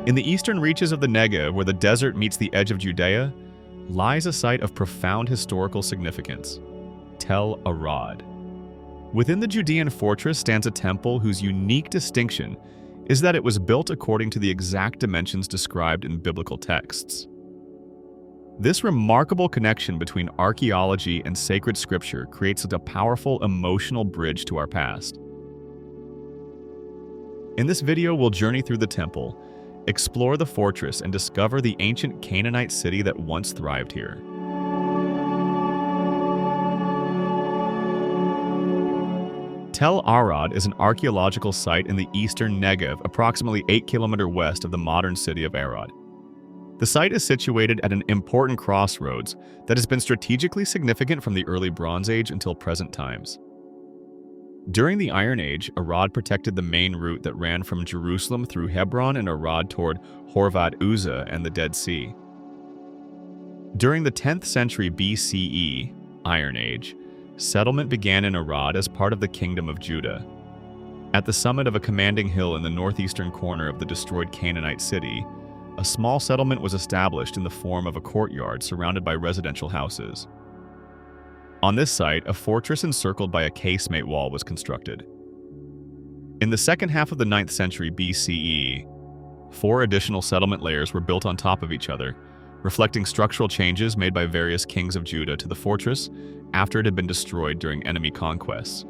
In the eastern reaches of the Negev, where the desert meets the edge of Judea, lies a site of profound historical significance, Tel Arad. Within the Judean Fortress stands a temple whose unique distinction is that it was built according to the exact dimensions described in biblical texts. This remarkable connection between archaeology and sacred scripture creates a powerful emotional bridge to our past. In this video, we'll journey through the temple, explore the fortress, and discover the ancient Canaanite city that once thrived here. Tel Arad is an archaeological site in the eastern Negev, approximately 8 kilometers west of the modern city of Arad. The site is situated at an important crossroads that has been strategically significant from the early Bronze Age until present times. During the Iron Age, Arad protected the main route that ran from Jerusalem through Hebron and Arad toward Horvat Uzzah and the Dead Sea. During the 10th century BCE, Iron Age, settlement began in Arad as part of the Kingdom of Judah. At the summit of a commanding hill in the northeastern corner of the destroyed Canaanite city, a small settlement was established in the form of a courtyard surrounded by residential houses. On this site, a fortress encircled by a casemate wall was constructed. In the second half of the 9th century BCE, 4 additional settlement layers were built on top of each other, reflecting structural changes made by various kings of Judah to the fortress after it had been destroyed during enemy conquests.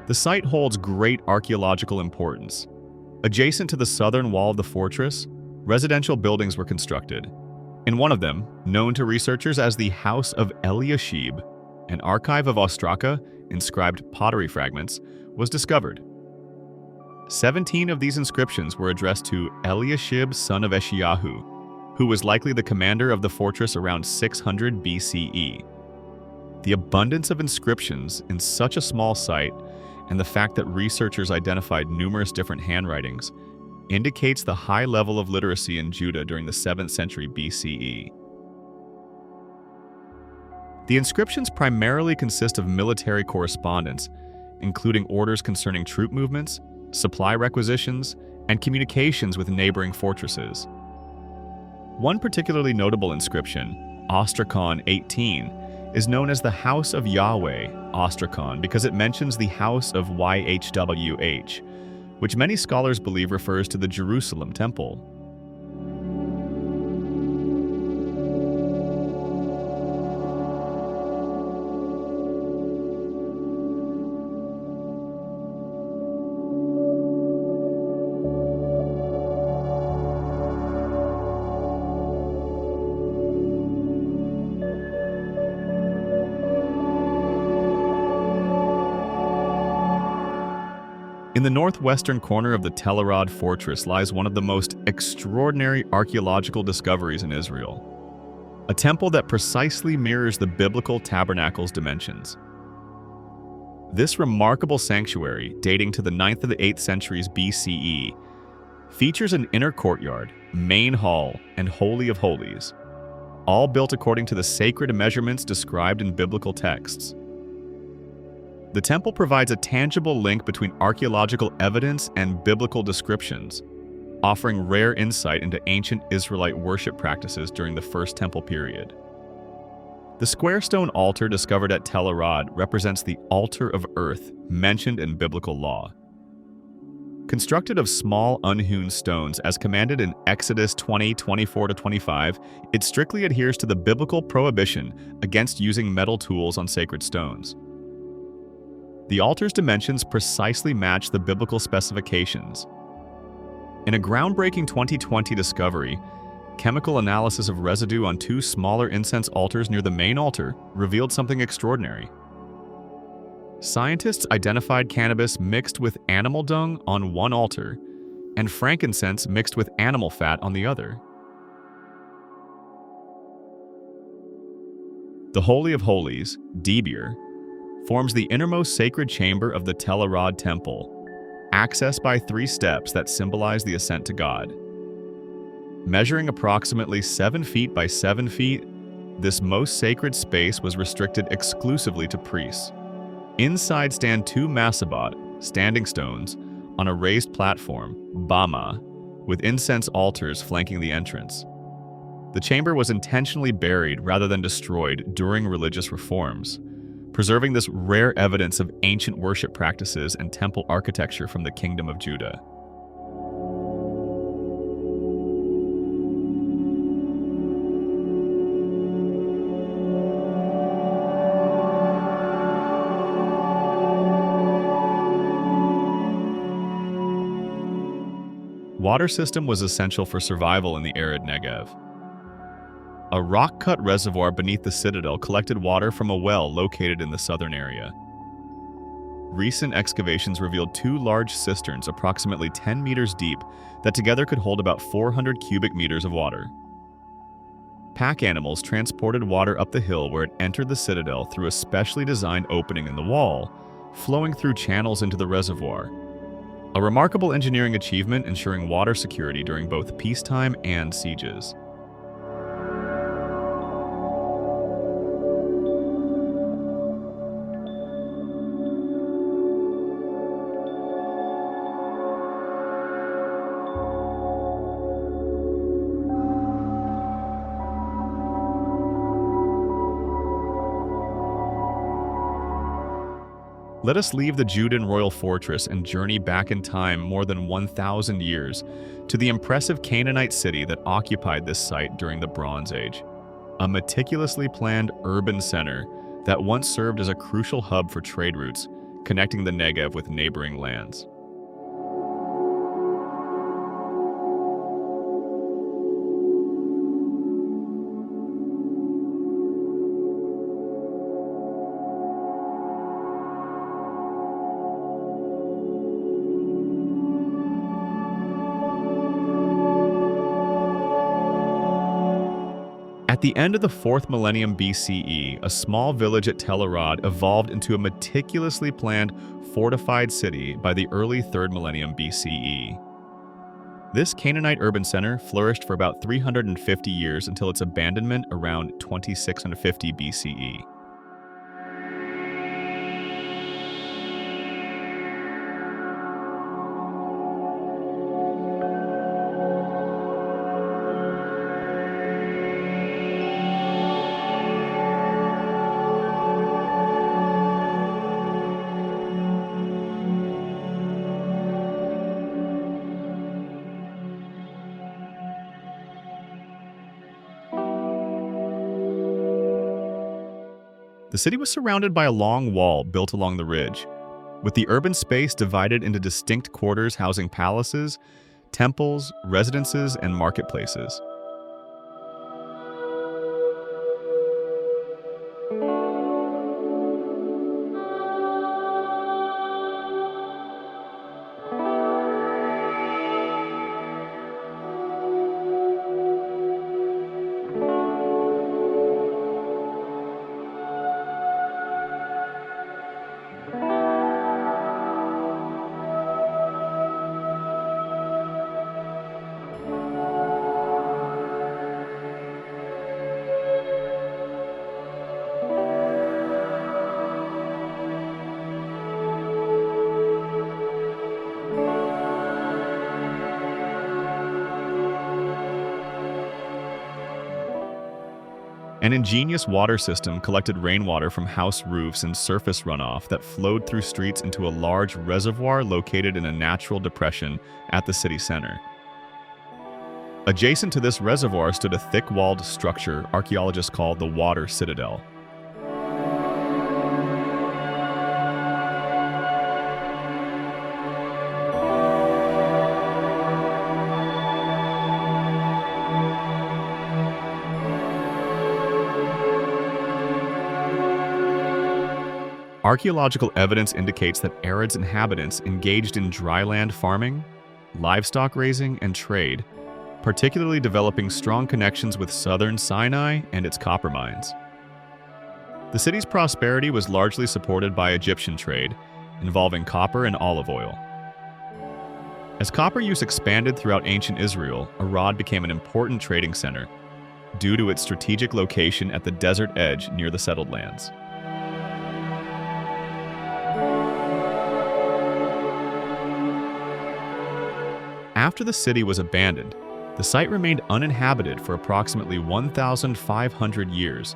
The site holds great archaeological importance. Adjacent to the southern wall of the fortress, residential buildings were constructed. In one of them, known to researchers as the House of Eliashib, an archive of Ostraka, inscribed pottery fragments, was discovered. 17 of these inscriptions were addressed to Eliashib, son of Eshiyahu, who was likely the commander of the fortress around 600 BCE. The abundance of inscriptions in such a small site and the fact that researchers identified numerous different handwritings indicates the high level of literacy in Judah during the 7th century BCE. The inscriptions primarily consist of military correspondence, including orders concerning troop movements, supply requisitions, and communications with neighboring fortresses. One particularly notable inscription, Ostrakon 18, is known as the House of Yahweh, Ostrakon, because it mentions the House of YHWH, which many scholars believe refers to the Jerusalem Temple. In the northwestern corner of the Tel Arad Fortress lies one of the most extraordinary archaeological discoveries in Israel, a temple that precisely mirrors the biblical tabernacle's dimensions. This remarkable sanctuary, dating to the 9th to the 8th centuries BCE, features an inner courtyard, main hall, and Holy of Holies, all built according to the sacred measurements described in biblical texts. The temple provides a tangible link between archaeological evidence and biblical descriptions, offering rare insight into ancient Israelite worship practices during the First Temple period. The square stone altar discovered at Tel Arad represents the altar of earth mentioned in biblical law. Constructed of small unhewn stones as commanded in Exodus 20:24-25, it strictly adheres to the biblical prohibition against using metal tools on sacred stones. The altar's dimensions precisely match the biblical specifications. In a groundbreaking 2020 discovery, chemical analysis of residue on 2 smaller incense altars near the main altar revealed something extraordinary. Scientists identified cannabis mixed with animal dung on one altar and frankincense mixed with animal fat on the other. The Holy of Holies, Debir, forms the innermost sacred chamber of the Tel Arad Temple, accessed by 3 steps that symbolize the ascent to God. Measuring approximately 7 feet by 7 feet, this most sacred space was restricted exclusively to priests. Inside stand two masabot, standing stones, on a raised platform, bama, with incense altars flanking the entrance. The chamber was intentionally buried rather than destroyed during religious reforms, preserving this rare evidence of ancient worship practices and temple architecture from the Kingdom of Judah. Water system was essential for survival in the arid Negev. A rock-cut reservoir beneath the citadel collected water from a well located in the southern area. Recent excavations revealed two large cisterns approximately 10 meters deep that together could hold about 400 cubic meters of water. Pack animals transported water up the hill where it entered the citadel through a specially designed opening in the wall, flowing through channels into the reservoir. A remarkable engineering achievement ensuring water security during both peacetime and sieges. Let us leave the Judean royal fortress and journey back in time more than 1,000 years to the impressive Canaanite city that occupied this site during the Bronze Age, a meticulously planned urban center that once served as a crucial hub for trade routes, connecting the Negev with neighboring lands. At the end of the 4th millennium BCE, a small village at Tel Arad evolved into a meticulously planned, fortified city by the early 3rd millennium BCE. This Canaanite urban center flourished for about 350 years until its abandonment around 2650 BCE. The city was surrounded by a long wall built along the ridge, with the urban space divided into distinct quarters housing palaces, temples, residences, and marketplaces. An ingenious water system collected rainwater from house roofs and surface runoff that flowed through streets into a large reservoir located in a natural depression at the city center. Adjacent to this reservoir stood a thick-walled structure archaeologists call the Water Citadel. Archaeological evidence indicates that Arad's inhabitants engaged in dryland farming, livestock raising, and trade, particularly developing strong connections with southern Sinai and its copper mines. The city's prosperity was largely supported by Egyptian trade, involving copper and olive oil. As copper use expanded throughout ancient Israel, Arad became an important trading center due to its strategic location at the desert edge near the settled lands. After the city was abandoned, the site remained uninhabited for approximately 1,500 years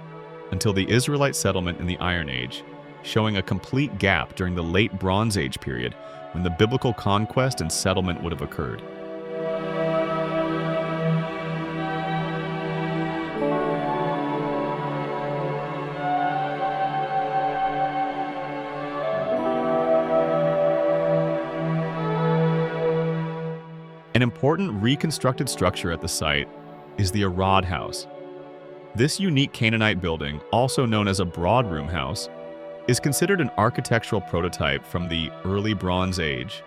until the Israelite settlement in the Iron Age, showing a complete gap during the late Bronze Age period when the biblical conquest and settlement would have occurred. An important reconstructed structure at the site is the Arad House. This unique Canaanite building, also known as a broadroom house, is considered an architectural prototype from the early Bronze Age,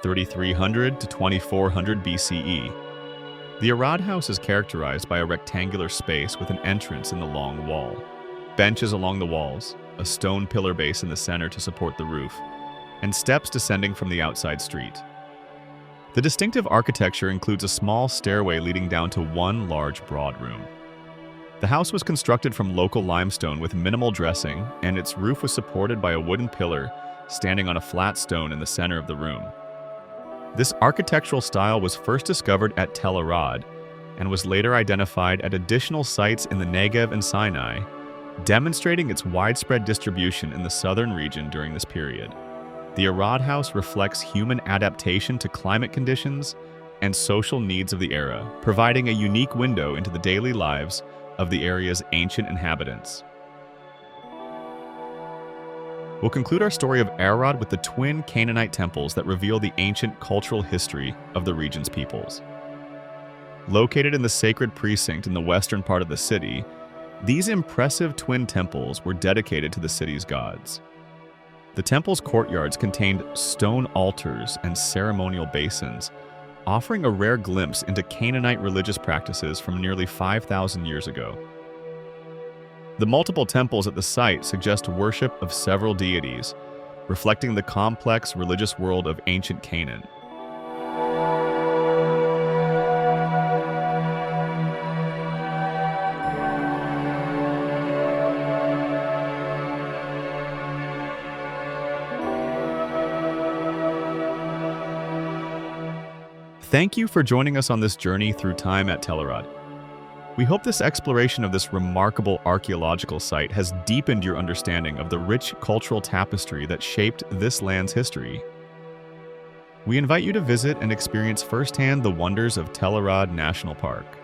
3300 to 2400 BCE. The Arad House is characterized by a rectangular space with an entrance in the long wall, benches along the walls, a stone pillar base in the center to support the roof, and steps descending from the outside street. The distinctive architecture includes a small stairway leading down to one large broad room. The house was constructed from local limestone with minimal dressing, and its roof was supported by a wooden pillar standing on a flat stone in the center of the room. This architectural style was first discovered at Tel Arad and was later identified at additional sites in the Negev and Sinai, demonstrating its widespread distribution in the southern region during this period. The Arad House reflects human adaptation to climate conditions and social needs of the era, providing a unique window into the daily lives of the area's ancient inhabitants. We'll conclude our story of Arad with the twin Canaanite temples that reveal the ancient cultural history of the region's peoples. Located in the sacred precinct in the western part of the city, these impressive twin temples were dedicated to the city's gods. The temple's courtyards contained stone altars and ceremonial basins, offering a rare glimpse into Canaanite religious practices from nearly 5,000 years ago. The multiple temples at the site suggest worship of several deities, reflecting the complex religious world of ancient Canaan. Thank you for joining us on this journey through time at Tel Arad. We hope this exploration of this remarkable archaeological site has deepened your understanding of the rich cultural tapestry that shaped this land's history. We invite you to visit and experience firsthand the wonders of Tel Arad National Park.